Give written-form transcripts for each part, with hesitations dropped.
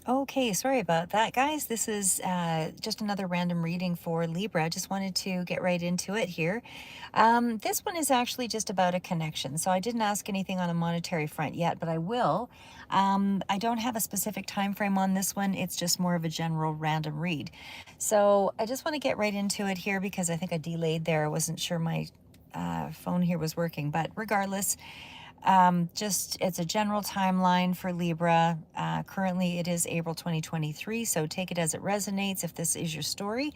Okay, sorry about that, guys. This is just another random reading for Libra. I just wanted to get right into it here. This one is actually just about a connection. So I didn't ask anything on a monetary front yet, but I will. I don't have a specific time frame on this one. It's just more of a general random read. So I just want to get right into it here because I think I delayed there. I wasn't sure my phone here was working, but regardless, just it's a general timeline for Libra. Currently, it is April 2023, so take it as it resonates if this is your story.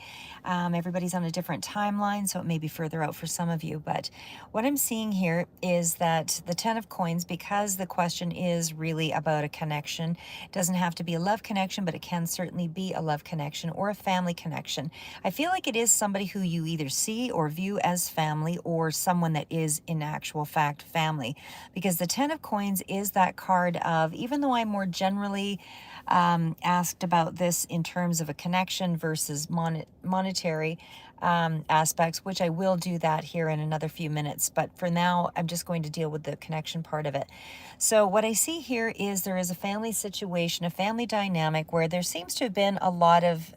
Everybody's on a different timeline, so it may be further out for some of you. But what I'm seeing here is that the Ten of Coins, because the question is really about a connection, it doesn't have to be a love connection, but it can certainly be a love connection or a family connection. I feel like it is somebody who you either see or view as family or someone that is in actual fact family, because the Ten of Coins is that card of, even though I'm more generally asked about this in terms of a connection versus monetary aspects, which I will do that here in another few minutes. But for now, I'm just going to deal with the connection part of it. So what I see here is there is a family situation, a family dynamic where there seems to have been a lot of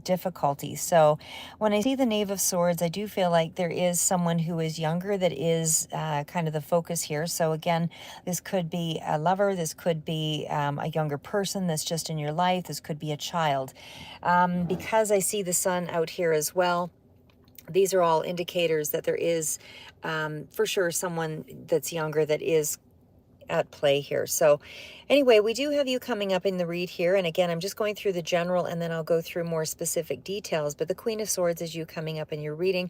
difficulty. So when I see the Knave of Swords, I do feel like there is someone who is younger that is kind of the focus here. So again, this could be a lover, this could be a younger person that's just in your life, this could be a child. Because I see the sun out here as well, these are all indicators that there is for sure someone that's younger that is at play here. So anyway, we do have you coming up in the read here. And again, I'm just going through the general and then I'll go through more specific details. But the Queen of Swords is you coming up in your reading.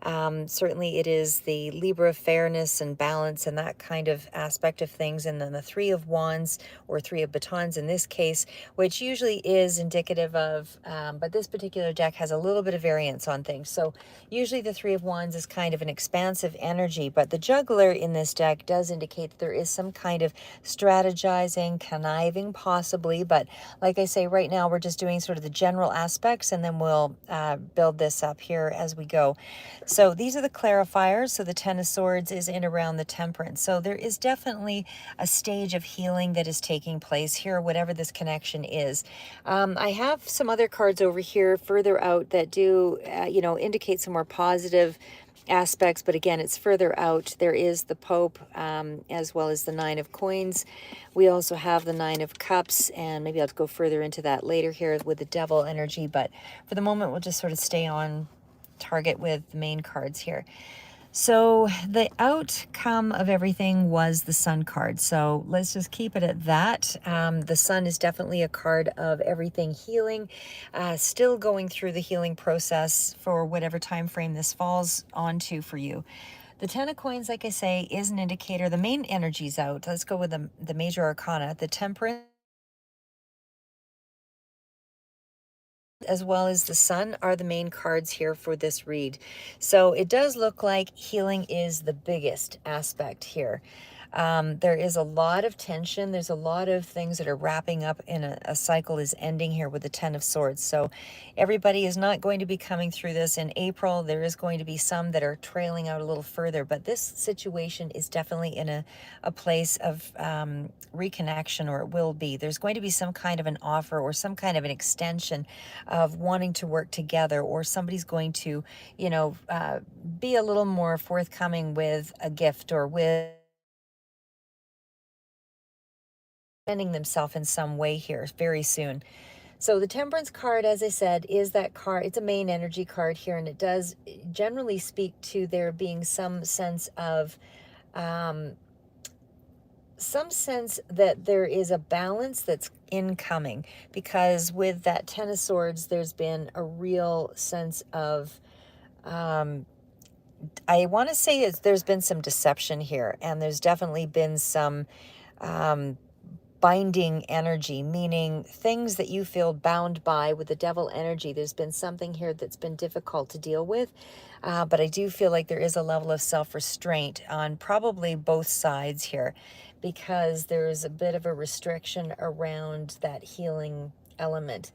Certainly it is the Libra fairness and balance and that kind of aspect of things. And then the Three of Wands, or Three of Batons in this case, which usually is indicative of, but this particular deck has a little bit of variance on things. So usually the Three of Wands is kind of an expansive energy, but the Juggler in this deck does indicate that there is some kind of strategizing, conniving possibly. But like I say, right now we're just doing sort of the general aspects and then we'll build this up here as we go. So these are the clarifiers. So the Ten of Swords is in around the Temperance. So there is definitely a stage of healing that is taking place here, whatever this connection is. I have some other cards over here further out that do, indicate some more positive aspects, but again, it's further out. There is the Pope, as well as the Nine of Coins. We also have the Nine of Cups, and maybe I'll go further into that later here with the Devil energy, but for the moment, we'll just sort of stay on target with the main cards here. So the outcome of everything was the Sun card. So let's just keep it at that. The Sun is definitely a card of everything healing, still going through the healing process for whatever time frame this falls onto for you. The Ten of Coins, like I say, is an indicator. The main energy's out. Let's go with the major arcana. The Temperance as well as the Sun are the main cards here for this read. So it does look like healing is the biggest aspect here. There is a lot of tension. There's a lot of things that are wrapping up in a cycle is ending here with the Ten of Swords. So everybody is not going to be coming through this in April. There is going to be some that are trailing out a little further, but this situation is definitely in a place of reconnection, or it will be. There's going to be some kind of an offer or some kind of an extension of wanting to work together, or somebody's going to, be a little more forthcoming with a gift or with defending themselves in some way here very soon. So the Temperance card, as I said, is that card. It's a main energy card here, and it does generally speak to there being some sense of that there is a balance that's incoming, because with that Ten of Swords, there's been a real sense of, I want to say there's been some deception here, and there's definitely been some binding energy, meaning things that you feel bound by with the Devil energy. There's been something here that's been difficult to deal with, but I do feel like there is a level of self-restraint on probably both sides here, because there's a bit of a restriction around that healing element.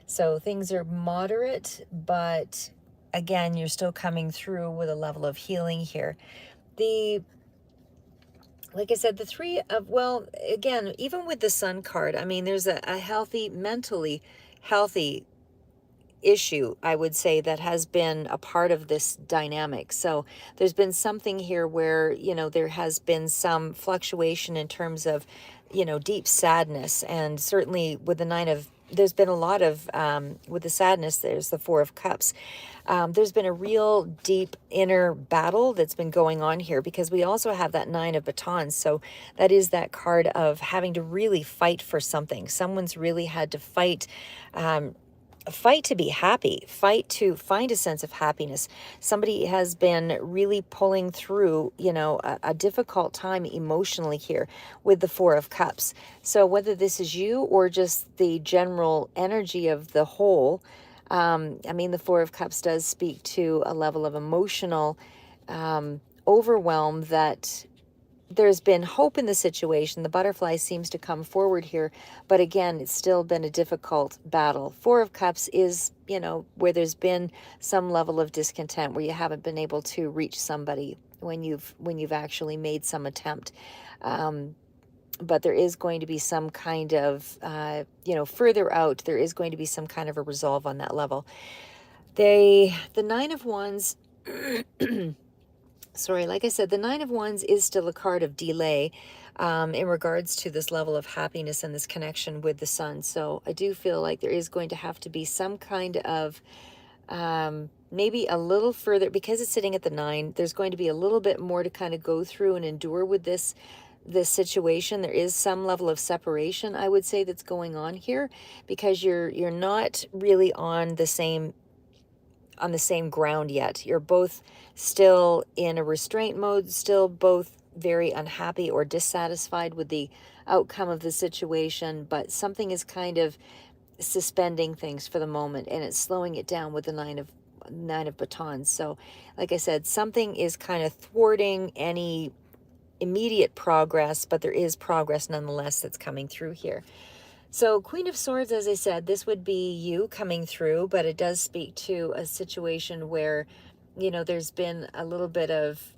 So things are moderate, but again, you're still coming through with a level of healing here. The like I said, the three of, well, again, even with the sun card, I mean, there's a healthy, mentally healthy issue, I would say, that has been a part of this dynamic. So there's been something here where, there has been some fluctuation in terms of, deep sadness. And certainly with the there's been a lot of, with the sadness, there's the Four of Cups. There's been a real deep inner battle that's been going on here, because we also have that Nine of Batons. So that is that card of having to really fight for something. Someone's really had to um, fight to be happy, fight to find a sense of happiness. Somebody has been really pulling through, a difficult time emotionally here with the Four of Cups. So whether this is you or just the general energy of the whole, I mean, the Four of Cups does speak to a level of emotional overwhelm, that there's been hope in the situation. The butterfly seems to come forward here, but again, it's still been a difficult battle. Four of Cups is, where there's been some level of discontent, where you haven't been able to reach somebody when you've actually made some attempt. But there is going to be some kind of, further out, there is going to be some kind of a resolve on that level. The Nine of Wands, sorry, like I said, the Nine of Wands is still a card of delay in regards to this level of happiness and this connection with the sun. So I do feel like there is going to have to be some kind of maybe a little further, because it's sitting at the nine, there's going to be a little bit more to kind of go through and endure with this situation. There is some level of separation, I would say, that's going on here, because you're not really on the same ground yet. You're both still in a restraint mode, still both very unhappy or dissatisfied with the outcome of the situation, but something is kind of suspending things for the moment, and it's slowing it down with the nine of batons. So like I said, something is kind of thwarting any immediate progress, but there is progress nonetheless that's coming through here. So Queen of Swords, as I said, this would be you coming through, but it does speak to a situation where, there's been a little bit of,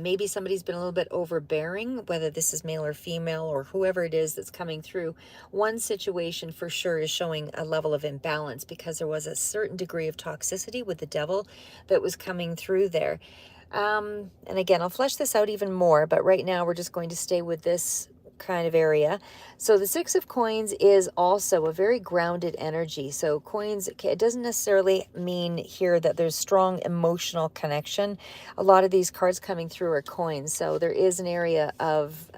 maybe somebody's been a little bit overbearing, whether this is male or female or whoever it is that's coming through. One situation for sure is showing a level of imbalance, because there was a certain degree of toxicity with the devil that was coming through there. And again, I'll flesh this out even more, but right now we're just going to stay with this kind of area. So the Six of Coins is also a very grounded energy. So coins, it doesn't necessarily mean here that there's strong emotional connection. A lot of these cards coming through are coins. So there is an area of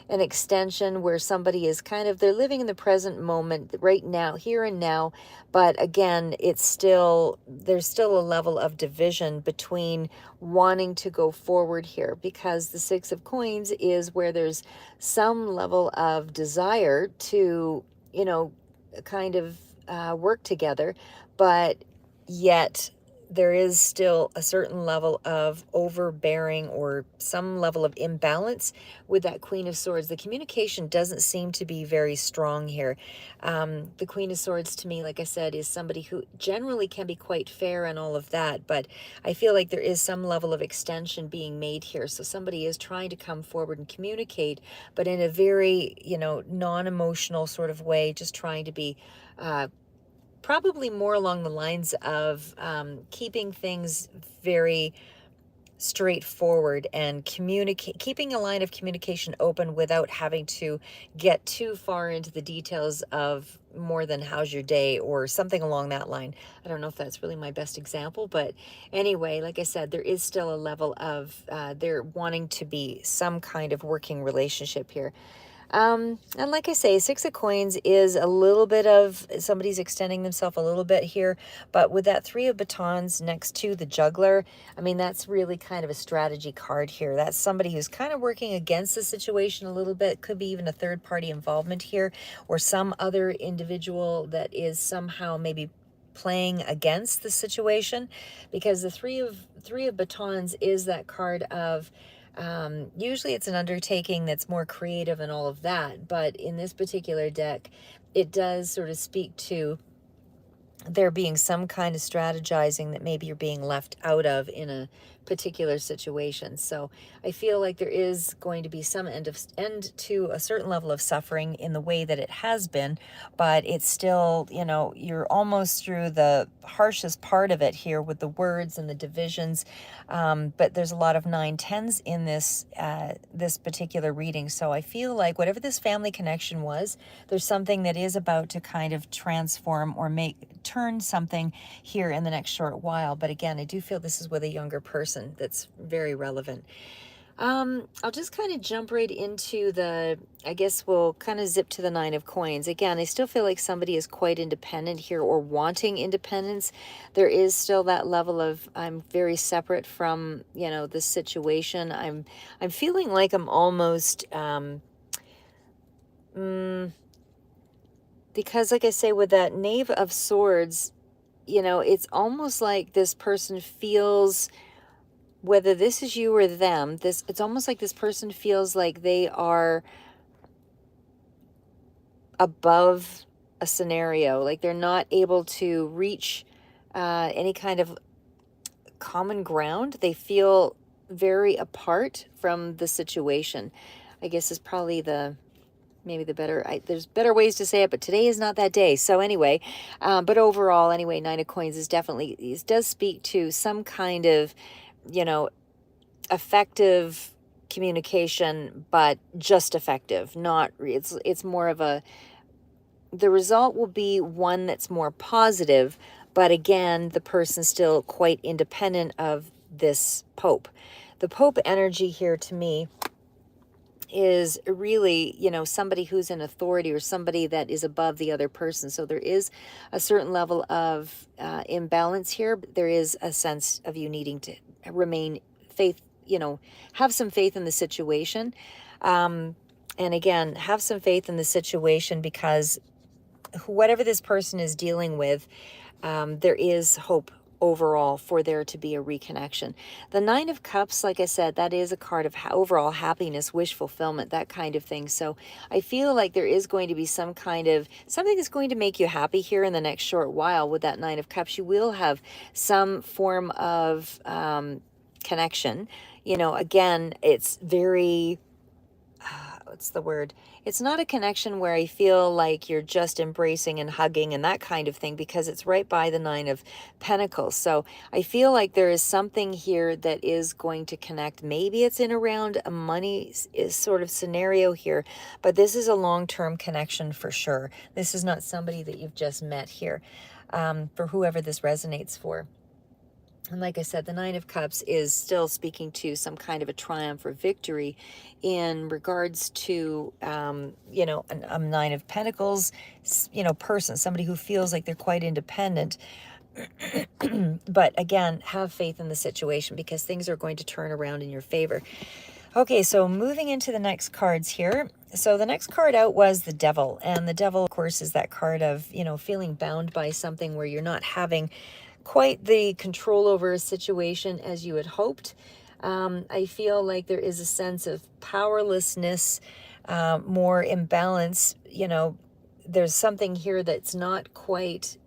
an extension where somebody is they're living in the present moment right now, here and now, but again, there's still a level of division between wanting to go forward here, because the Six of Coins is where there's some level of desire to, kind of work together, but yet there is still a certain level of overbearing or some level of imbalance with that Queen of Swords. The communication doesn't seem to be very strong here. The Queen of Swords, to me, like I said, is somebody who generally can be quite fair and all of that, but I feel like there is some level of extension being made here. So somebody is trying to come forward and communicate, but in a very, non-emotional sort of way, just trying to be probably more along the lines of keeping things very straightforward and keeping a line of communication open without having to get too far into the details of more than how's your day or something along that line. I don't know if that's really my best example, but anyway, like I said, there is still a level of there wanting to be some kind of working relationship here. And like I say, Six of Coins is a little bit of somebody's extending themselves a little bit here, but with that Three of Batons next to the Juggler, I mean, that's really kind of a strategy card here. That's somebody who's kind of working against the situation a little bit. Could be even a third party involvement here, or some other individual that is somehow maybe playing against the situation, because the three of batons is that card of usually it's an undertaking that's more creative and all of that, but in this particular deck, it does sort of speak to there being some kind of strategizing that maybe you're being left out of in a particular situation. So I feel like there is going to be some end to a certain level of suffering in the way that it has been, but it's still, you know, you're almost through the harshest part of it here with the words and the divisions. But there's a lot of 9 10s in this particular reading. So I feel like whatever this family connection was, there's something that is about to kind of transform or turn something here in the next short while. But again, I do feel this is with a younger person that's very relevant. I'll just kind of jump right into I guess we'll kind of zip to the 9 of Coins. Again, I still feel like somebody is quite independent here or wanting independence. There is still that level of, I'm very separate from, you know, this situation. I'm feeling like I'm almost, because like I say, with that Knave of Swords, you know, it's almost like this person feels, whether this is you or them, it's almost like this person feels like they are above a scenario, like they're not able to reach any kind of common ground. They feel very apart from the situation, I guess is probably maybe the better, there's better ways to say it, but today is not that day. So anyway, but overall, anyway, 9 of Coins is definitely, it does speak to some kind of, you know, effective communication, but just effective, not, it's more of the result will be one that's more positive, but again, the person's still quite independent of this Pope. The Pope energy here to me is really, you know, somebody who's in authority or somebody that is above the other person. So there is a certain level of imbalance here. But there is a sense of you needing to remain faith, you know, have some faith in the situation. And again, have some faith in the situation because whatever this person is dealing with, there is hope overall for there to be a reconnection. The 9 of Cups, like I said, that is a card of overall happiness, wish fulfillment, that kind of thing. So I feel like there is going to be some kind of something that's going to make you happy here in the next short while with that 9 of Cups. You will have some form of connection. You know, again, it's very, what's the word? It's not a connection where I feel like you're just embracing and hugging and that kind of thing, because it's right by the 9 of Pentacles. So I feel like there is something here that is going to connect. Maybe it's in around a money is sort of scenario here, but this is a long-term connection for sure. This is not somebody that you've just met here, for whoever this resonates for. And like I said, the 9 of Cups is still speaking to some kind of a triumph or victory in regards to, you know, a 9 of Pentacles, you know, person, somebody who feels like they're quite independent. But again, have faith in the situation because things are going to turn around in your favor. Okay, so moving into the next cards here. So the next card out was the Devil. And the Devil, of course, is that card of, you know, feeling bound by something where you're not having quite the control over a situation as you had hoped. I feel like there is a sense of powerlessness, more imbalance. You know, there's something here that's not quite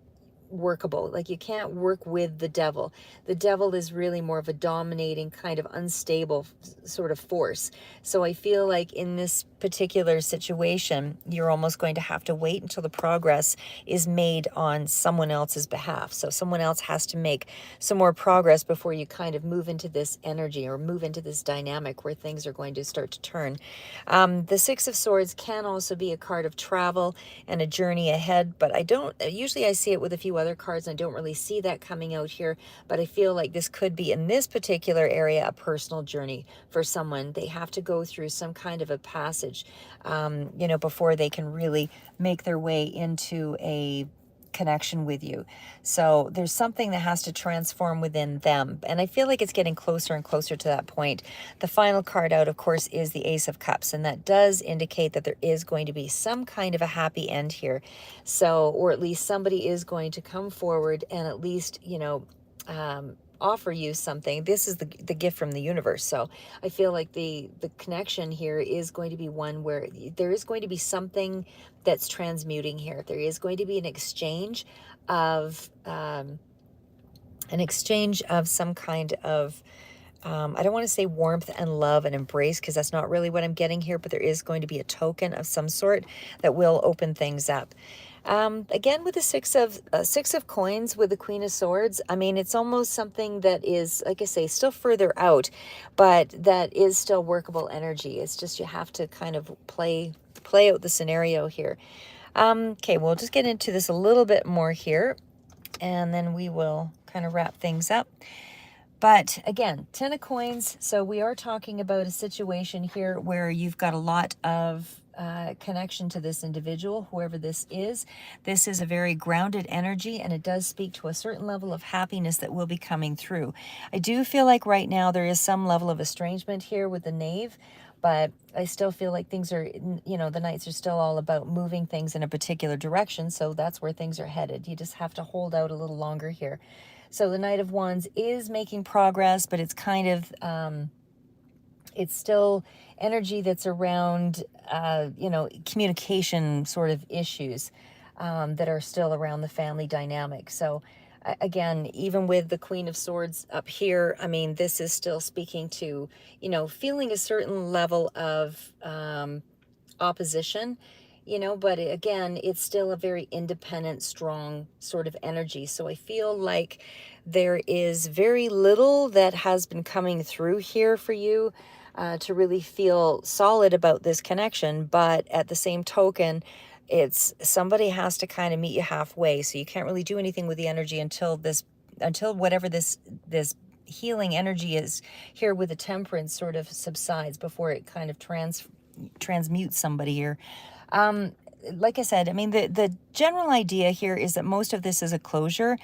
workable. Like you can't work with the Devil. The Devil is really more of a dominating kind of unstable sort of force. So I feel like in this particular situation, you're almost going to have to wait until the progress is made on someone else's behalf. So someone else has to make some more progress before you kind of move into this energy or move into this dynamic where things are going to start to turn. The 6 of Swords can also be a card of travel and a journey ahead, but usually I see it with a few other cards, and I don't really see that coming out here, but I feel like this could be, in this particular area, a personal journey for someone. They have to go through some kind of a passage, you know, before they can really make their way into a connection with you. So there's something that has to transform within them, and I feel like it's getting closer and closer to that point. The final card out, of course, is the Ace of Cups, and that does indicate that there is going to be some kind of a happy end here. So, or at least somebody is going to come forward and at least, you know, offer you something. This is the gift from the universe. So I feel like the connection here is going to be one where there is going to be something that's transmuting here. There is going to be an exchange of an exchange of some kind of, I don't want to say warmth and love and embrace, because that's not really what I'm getting here, but there is going to be a token of some sort that will open things up. Again, with the six of coins with the Queen of Swords, I mean, it's almost something that is, like I say, still further out, but that is still workable energy. It's just you have to kind of play out the scenario here. Okay, we'll just get into this a little bit more here, and then we will kind of wrap things up. But again, 10 of coins. So we are talking about a situation here where you've got a lot of connection to this individual, whoever this is. This is a very grounded energy, and it does speak to a certain level of happiness that will be coming through. I do feel like right now there is some level of estrangement here with the Knave, but I still feel like things are, you know, the Knights are still all about moving things in a particular direction. So that's where things are headed. You just have to hold out a little longer here. So the Knight of Wands is making progress, but it's kind of, it's still energy that's around, you know, communication sort of issues that are still around the family dynamic. So again, even with the Queen of Swords up here, I mean, this is still speaking to, you know, feeling a certain level of opposition, you know, but again, it's still a very independent, strong sort of energy. So I feel like there is very little that has been coming through here for you to really feel solid about this connection. But at the same token, it's somebody has to kind of meet you halfway. So you can't really do anything with the energy until whatever this healing energy is here with the Temperance sort of subsides before it kind of transmute somebody here. Like I said, I mean, the general idea here is that most of this is a closure.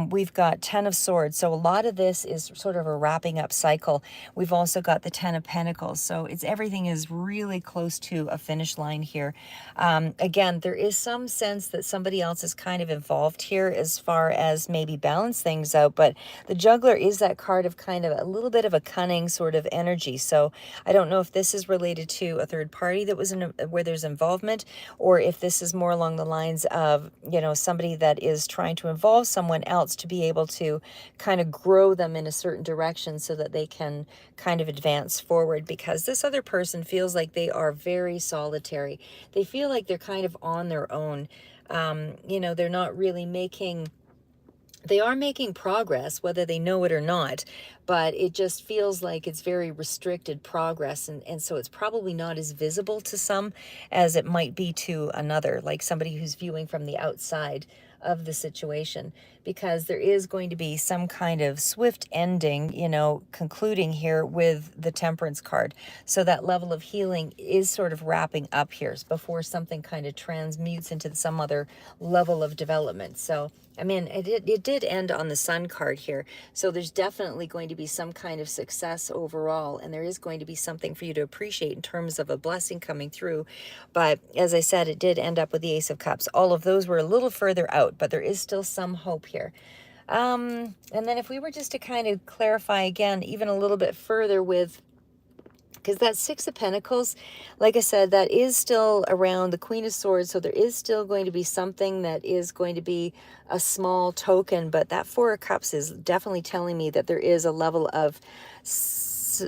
We've got 10 of Swords, so a lot of this is sort of a wrapping up cycle. We've also got the 10 of Pentacles, so everything is really close to a finish line here. Again, there is some sense that somebody else is kind of involved here as far as maybe balance things out, but the Juggler is that card of kind of a little bit of a cunning sort of energy. So I don't know if this is related to a third party that was where there's involvement, or if this is more along the lines of, you know, somebody that is trying to involve someone else to be able to kind of grow them in a certain direction so that they can kind of advance forward, because this other person feels like they are very solitary. They feel like they're kind of on their own. You know, they're not really they are making progress, whether they know it or not, but it just feels like it's very restricted progress. And so it's probably not as visible to some as it might be to another, like somebody who's viewing from the outside of the situation, because there is going to be some kind of swift ending, you know, concluding here with the Temperance card. So that level of healing is sort of wrapping up here before something kind of transmutes into some other level of development. So I mean, it did end on the Sun card here. So there's definitely going to be some kind of success overall, and there is going to be something for you to appreciate in terms of a blessing coming through. But as I said, it did end up with the Ace of Cups. All of those were a little further out, but there is still some hope here. And then if we were just to kind of clarify again, even a little bit further with, because that Six of Pentacles, like I said, that is still around the Queen of Swords. So there is still going to be something that is going to be a small token. But that Four of Cups is definitely telling me that there is a level of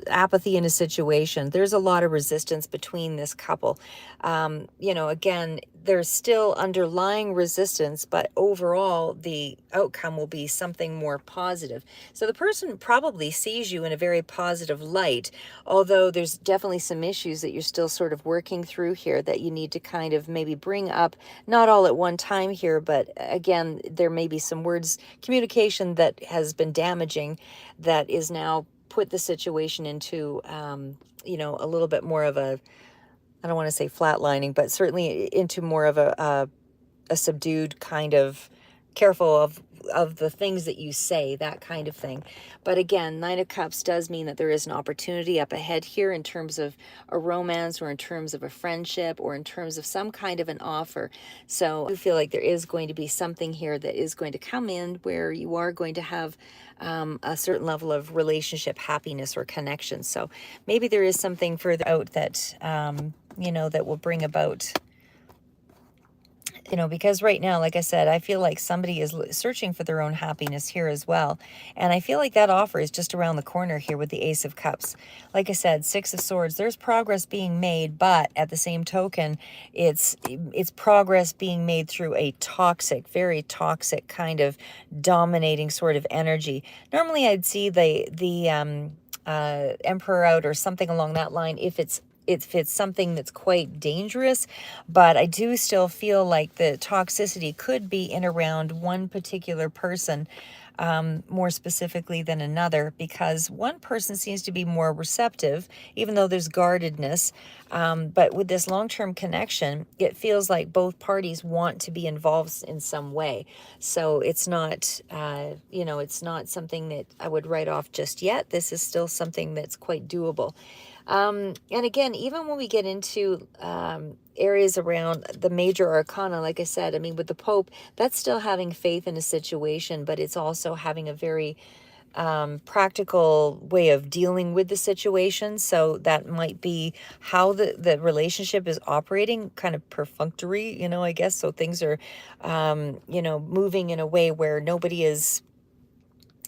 apathy in a situation. There's a lot of resistance between this couple. You know, again, there's still underlying resistance, but overall the outcome will be something more positive. So the person probably sees you in a very positive light, although there's definitely some issues that you're still sort of working through here that you need to kind of maybe bring up, not all at one time here, but again, there may be some words, communication that has been damaging that is now put the situation into, you know, a little bit more of a, I don't want to say flatlining, but certainly into more of a subdued kind of careful of the things that you say, that kind of thing. But again, Nine of Cups does mean that there is an opportunity up ahead here in terms of a romance, or in terms of a friendship, or in terms of some kind of an offer. So I feel like there is going to be something here that is going to come in where you are going to have a certain level of relationship happiness or connection. So maybe there is something further out that, you know, that will bring about, because right now, like I said, I feel like somebody is searching for their own happiness here as well. And I feel like that offer is just around the corner here with the Ace of Cups. Like I said, Six of Swords, there's progress being made, but at the same token, it's progress being made through a toxic, very toxic kind of dominating sort of energy. Normally I'd see the Emperor out or something along that line if it's something that's quite dangerous, but I do still feel like the toxicity could be in around one particular person, more specifically than another, because one person seems to be more receptive, even though there's guardedness. But with this long-term connection, it feels like both parties want to be involved in some way. So it's not something that I would write off just yet. This is still something that's quite doable. And again, even when we get into areas around the major arcana, like I said, I mean, with the Pope, that's still having faith in a situation, but it's also having a very practical way of dealing with the situation. So that might be how the relationship is operating, kind of perfunctory, I guess. So things are, moving in a way where nobody is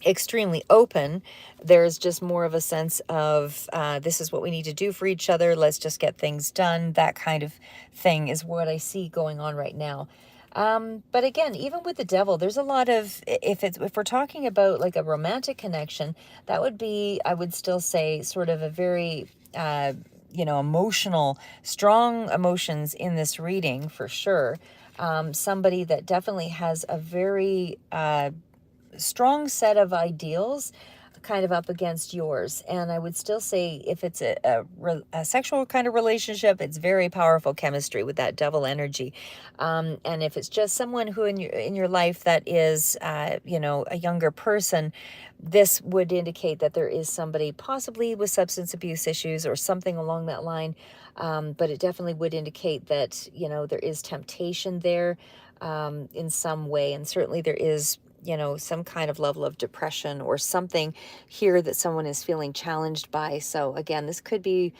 extremely open. There's just more of a sense of this is what we need to do for each other. Let's just get things done. That kind of thing is what I see going on right now. But again, even with the Devil, there's a lot of, if we're talking about like a romantic connection, that would be, I would still say, sort of a very emotional, strong emotions in this reading for sure. Somebody that definitely has a very strong set of ideals kind of up against yours. And I would still say if it's a sexual kind of relationship, it's very powerful chemistry with that Devil energy. And if it's just someone who in your life that is a younger person, this would indicate that there is somebody possibly with substance abuse issues or something along that line. But it definitely would indicate that there is temptation there in some way. And certainly there is some kind of level of depression or something here that someone is feeling challenged by. So again, this could be,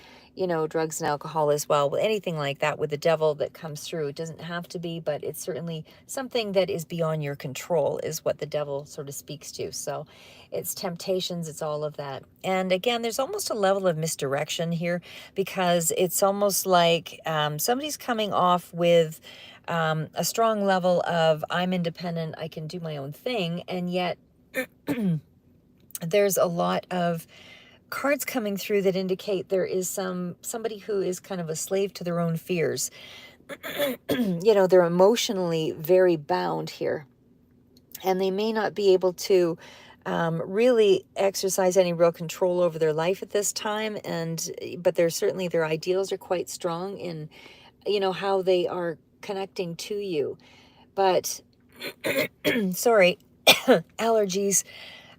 drugs and alcohol as well. With anything like that with the Devil that comes through, it doesn't have to be, but it's certainly something that is beyond your control is what the Devil sort of speaks to. So it's temptations, it's all of that. And again, there's almost a level of misdirection here because it's almost like somebody's coming off with a strong level of I'm independent, I can do my own thing, and yet there's a lot of cards coming through that indicate there is somebody who is kind of a slave to their own fears. They're emotionally very bound here, and they may not be able to really exercise any real control over their life at this time, but certainly their ideals are quite strong in how they are connecting to you. But sorry, allergies.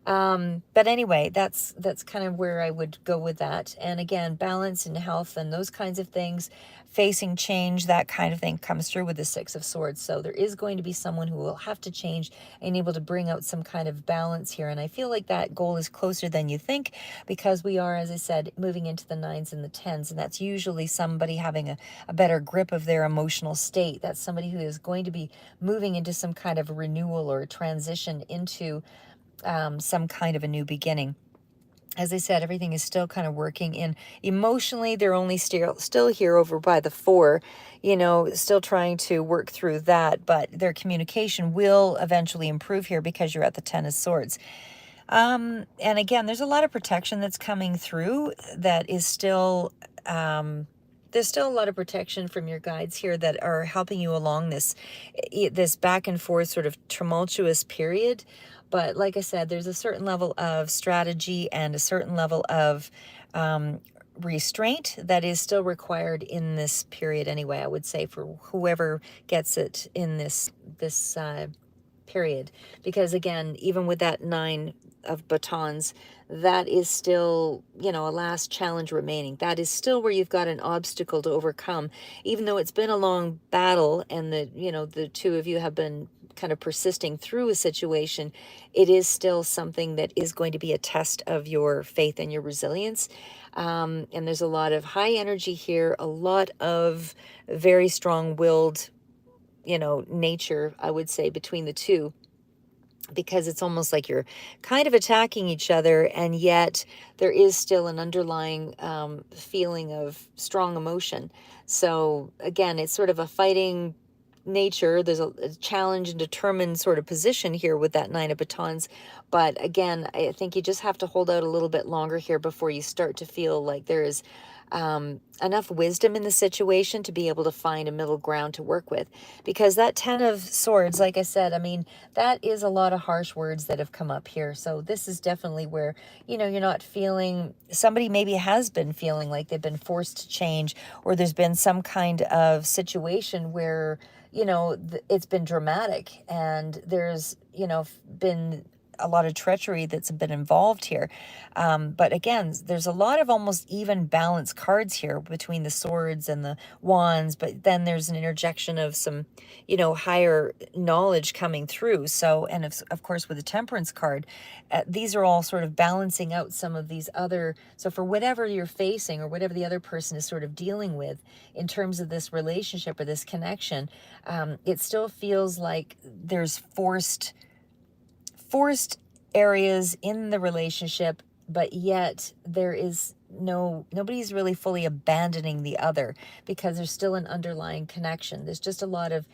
But anyway, that's kind of where I would go with that. And again, balance and health and those kinds of things, facing change, that kind of thing comes through with the Six of Swords. So there is going to be someone who will have to change and able to bring out some kind of balance here. And I feel like that goal is closer than you think because we are, as I said, moving into the 9s and the 10s. And that's usually somebody having a better grip of their emotional state. That's somebody who is going to be moving into some kind of a renewal or a transition into some kind of a new beginning. As I said, everything is still kind of working in emotionally. They're only still here over by the 4, still trying to work through that, but their communication will eventually improve here because you're at the 10 of Swords. And again, there's a lot of protection that's coming through that is still, there's still a lot of protection from your guides here that are helping you along this back and forth sort of tumultuous period. But like I said, there's a certain level of strategy and a certain level of restraint that is still required in this period anyway, I would say, for whoever gets it in this period. Because again, even with that 9 of batons, that is still, a last challenge remaining. That is still where you've got an obstacle to overcome. Even though it's been a long battle and the two of you have been kind of persisting through a situation, it is still something that is going to be a test of your faith and your resilience. And there's a lot of high energy here, a lot of very strong-willed nature, I would say, between the two, because it's almost like you're kind of attacking each other, and yet there is still an underlying feeling of strong emotion. So again, it's sort of a fighting nature. There's a challenge and determined sort of position here with that Nine of Batons. But again, I think you just have to hold out a little bit longer here before you start to feel like there is enough wisdom in the situation to be able to find a middle ground to work with. Because that Ten of Swords, like I said, I mean, that is a lot of harsh words that have come up here. So this is definitely where, you're not feeling, somebody maybe has been feeling like they've been forced to change, or there's been some kind of situation where, it's been dramatic, and there's, been a lot of treachery that's been involved here. But again, there's a lot of almost even balanced cards here between the swords and the wands, but then there's an interjection of some, higher knowledge coming through. So, and of course, with the Temperance card, these are all sort of balancing out some of these other. So, for whatever you're facing or whatever the other person is sort of dealing with in terms of this relationship or this connection, it still feels like there's forced areas in the relationship, but yet there is nobody's really fully abandoning the other, because there's still an underlying connection. There's just a lot of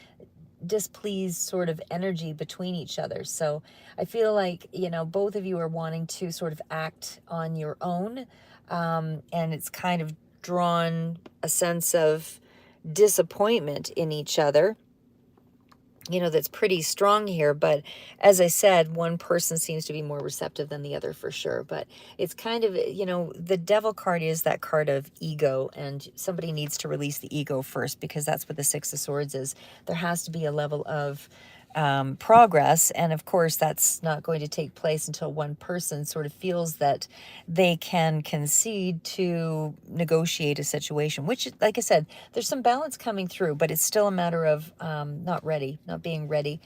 displeased sort of energy between each other. So I feel like, both of you are wanting to sort of act on your own, and it's kind of drawn a sense of disappointment in each other, that's pretty strong here. But as I said, one person seems to be more receptive than the other for sure. But it's kind of, the Devil card is that card of ego, and somebody needs to release the ego first, because that's what the Six of Swords is. There has to be a level of progress, and of course that's not going to take place until one person sort of feels that they can concede to negotiate a situation, which, like I said, there's some balance coming through, but it's still a matter of not being ready.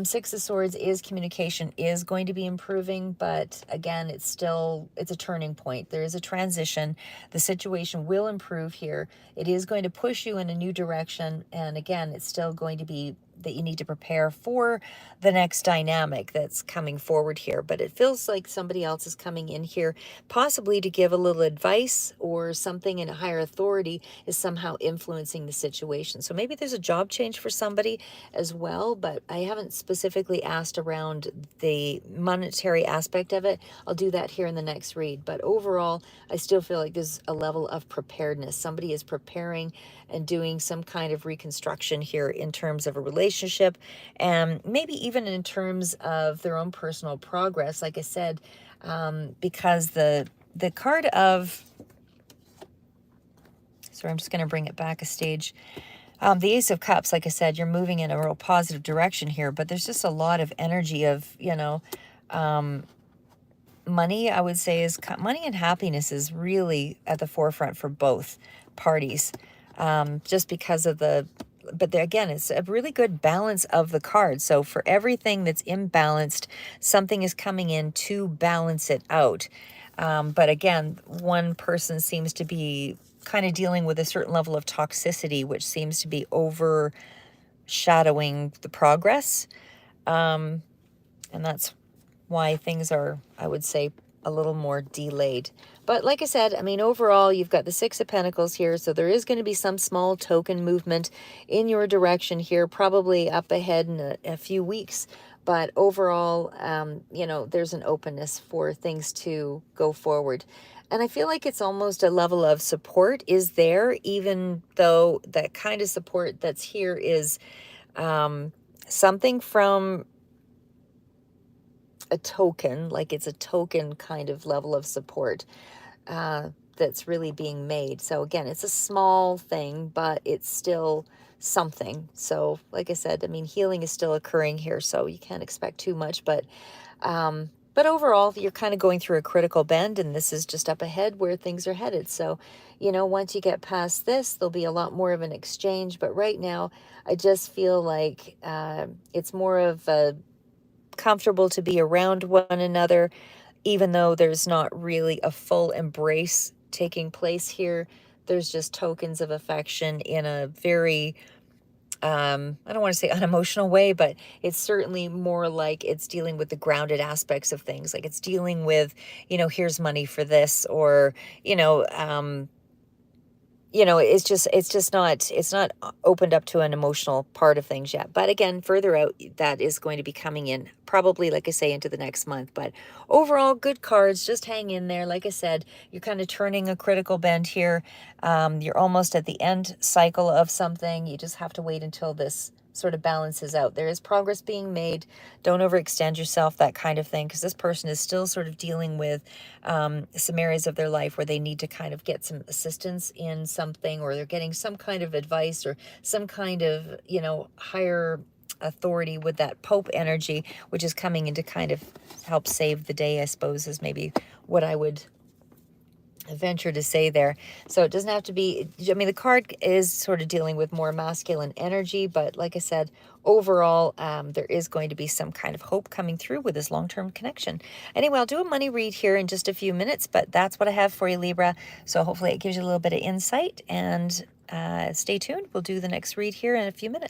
Six of Swords is communication is going to be improving, but again, it's a turning point. There is a transition. The situation will improve here. It is going to push you in a new direction, and again, it's still going to be that you need to prepare for the next dynamic that's coming forward here. But it feels like somebody else is coming in here, possibly to give a little advice, or something in a higher authority is somehow influencing the situation. So maybe there's a job change for somebody as well, but I haven't specifically asked around the monetary aspect of it. I'll do that here in the next read. But overall, I still feel like there's a level of preparedness. Somebody is preparing and doing some kind of reconstruction here in terms of a relationship, and maybe even in terms of their own personal progress. Like I said, because the card of, sorry, I'm just going to bring it back a stage. The Ace of Cups, like I said, you're moving in a real positive direction here, but there's just a lot of energy of, money, I would say, is money and happiness is really at the forefront for both parties, just because of but there again, it's a really good balance of the cards. So for everything that's imbalanced, something is coming in to balance it out. But again, one person seems to be kind of dealing with a certain level of toxicity, which seems to be overshadowing the progress. And that's why things are, I would say, a little more delayed. But like I said, I mean, overall, you've got the Six of Pentacles here, so there is going to be some small token movement in your direction here, probably up ahead in a few weeks. But overall, there's an openness for things to go forward. And I feel like it's almost a level of support is there, even though that kind of support that's here is something from a token, like it's a token kind of level of support that's really being made. So again, it's a small thing, but it's still something. So like I said, I mean, healing is still occurring here, so you can't expect too much, but overall, you're kind of going through a critical bend, and this is just up ahead where things are headed. So, once you get past this, there'll be a lot more of an exchange. But right now, I just feel like it's more of a comfortable to be around one another, even though there's not really a full embrace taking place here. There's just tokens of affection in a very I don't want to say unemotional way, but it's certainly more like it's dealing with the grounded aspects of things. Like it's dealing with, here's money for this, or, you know, um, it's not opened up to an emotional part of things yet. But again, further out, that is going to be coming in probably, like I say, into the next month. But overall, good cards. Just hang in there. Like I said, you're kind of turning a critical bend here. You're almost at the end cycle of something. You just have to wait until this sort of balances out. There is progress being made. Don't overextend yourself, that kind of thing, because this person is still sort of dealing with some areas of their life where they need to kind of get some assistance in something, or they're getting some kind of advice or some kind of, higher authority with that Pope energy, which is coming in to kind of help save the day, I suppose, is maybe what I would venture to say there. So it doesn't have to be, I mean, the card is sort of dealing with more masculine energy, but like I said, overall, there is going to be some kind of hope coming through with this long-term connection. Anyway, I'll do a money read here in just a few minutes, but that's what I have for you, Libra. So hopefully it gives you a little bit of insight, and stay tuned. We'll do the next read here in a few minutes.